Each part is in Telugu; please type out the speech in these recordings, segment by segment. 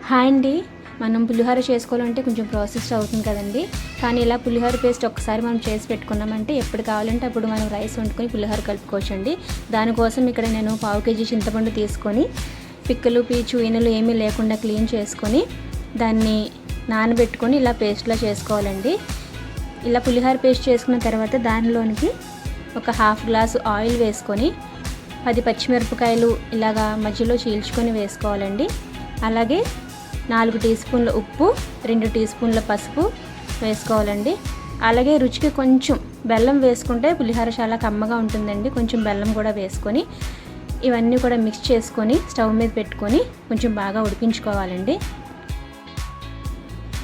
హాయ్ అండి. మనం పులిహోర చేసుకోవాలంటే కొంచెం ప్రాసెస్ అవుతుంది కదండి. కానీ ఇలా పులిహోర పేస్ట్ ఒక్కసారి మనం చేసి పెట్టుకున్నామంటే ఎప్పుడు కావాలంటే అప్పుడు మనం రైస్ వండుకొని పులిహోర కలుపుకోవచ్చండి. దానికోసం ఇక్కడ నేను 1/2 కేజీ చింతపండు తీసుకొని పిక్కలు పీచు ఈనెలు ఏమీ లేకుండా క్లీన్ చేసుకొని దాన్ని నానబెట్టుకొని ఇలా పేస్ట్లా చేసుకోవాలండి. ఇలా పులిహోర పేస్ట్ చేసుకున్న తర్వాత దానిలోనికి ఒక 1/2 గ్లాసు ఆయిల్ వేసుకొని 10 పచ్చిమిరపకాయలు ఇలాగా మధ్యలో చీల్చుకొని వేసుకోవాలండి. అలాగే 4 టీ స్పూన్ల ఉప్పు, 2 టీ స్పూన్ల పసుపు వేసుకోవాలండి. అలాగే రుచికి కొంచెం బెల్లం వేసుకుంటే పులిహోర చాలా కమ్మగా ఉంటుందండి. కొంచెం బెల్లం కూడా వేసుకొని ఇవన్నీ కూడా మిక్స్ చేసుకొని స్టవ్ మీద పెట్టుకొని కొంచెం బాగా ఉడికించుకోవాలండి.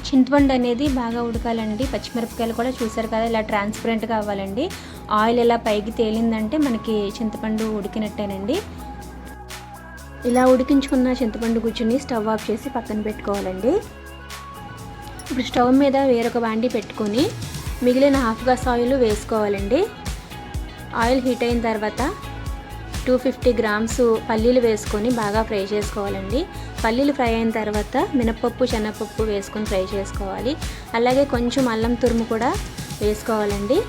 చింతపండు అనేది బాగా ఉడకాలండి. పచ్చిమిరపకాయలు కూడా చూసారు కదా ఇలా ట్రాన్స్పరెంట్గా అవ్వాలండి. ఆయిల్ ఇలా పైకి తేలిందంటే మనకి చింతపండు ఉడికినట్టేనండి. ఇలా ఉడికించుకున్న చింతపండు గుజ్జుని స్టవ్ ఆఫ్ చేసి పక్కన పెట్టుకోవాలండి. ఇప్పుడు స్టవ్ మీద వేరొక బాండి పెట్టుకొని మిగిలిన 1/2 గ్లాస్ ఆయిల్ వేసుకోవాలండి. ఆయిల్ హీట్ అయిన తర్వాత 250 గ్రామ్స్ పల్లీలు వేసుకొని బాగా ఫ్రై చేసుకోవాలండి. పల్లీలు ఫ్రై అయిన తర్వాత మినపప్పు శనగపప్పు వేసుకొని ఫ్రై చేసుకోవాలి. అలాగే కొంచెం అల్లం తురుము కూడా వేసుకోవాలండి.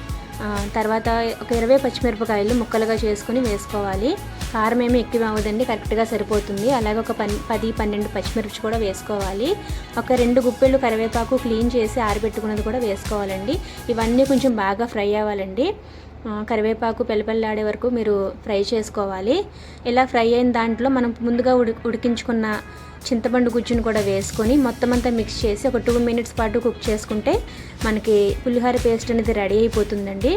తర్వాత ఒక 20 పచ్చిమిరపకాయలు ముక్కలుగా చేసుకుని వేసుకోవాలి. కారం ఏమీ ఎక్కువ అవ్వదండి, కరెక్ట్గా సరిపోతుంది. అలాగే ఒక 10-12 పచ్చిమిర్చి కూడా వేసుకోవాలి. ఒక 2 గుప్పెళ్ళు కరివేపాకు క్లీన్ చేసి ఆరబెట్టుకున్నది కూడా వేసుకోవాలండి. ఇవన్నీ కొంచెం బాగా ఫ్రై అవ్వాలండి. కరివేపాకు పెళ్ళపెళ్ళాడే వరకు మీరు ఫ్రై చేసుకోవాలి. ఇలా ఫ్రై అయిన దాంట్లో మనం ముందుగా ఉడికించుకున్న చింతపండు గుజ్జును కూడా వేసుకొని మొత్తం అంతా మిక్స్ చేసి ఒక 2 మినిట్స్ పాటు కుక్ చేసుకుంటే మనకి పులిహోర పేస్ట్ అనేది రెడీ అయిపోతుందండి.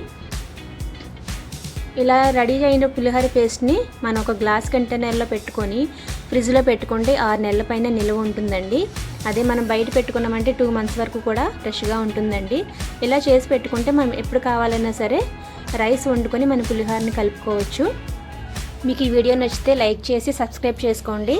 ఇలా రెడీ అయిన పులిహోర పేస్ట్ని మనం ఒక గ్లాస్ కంటైనర్లో పెట్టుకొని ఫ్రిడ్జ్లో పెట్టుకుంటే 6 నెలల పైన నిల్వ ఉంటుందండి. అదే మనం బయట పెట్టుకున్నామంటే 2 మంత్స్ వరకు కూడా ఫ్రెష్గా ఉంటుందండి. ఇలా చేసి పెట్టుకుంటే మనం ఎప్పుడు కావాలన్నా సరే రైస్ వండుకొని మన పులిహోరని కలుపుకోవచ్చు. మీకు ఈ వీడియో నచ్చితే లైక్ చేసి సబ్స్క్రైబ్ చేసుకోండి.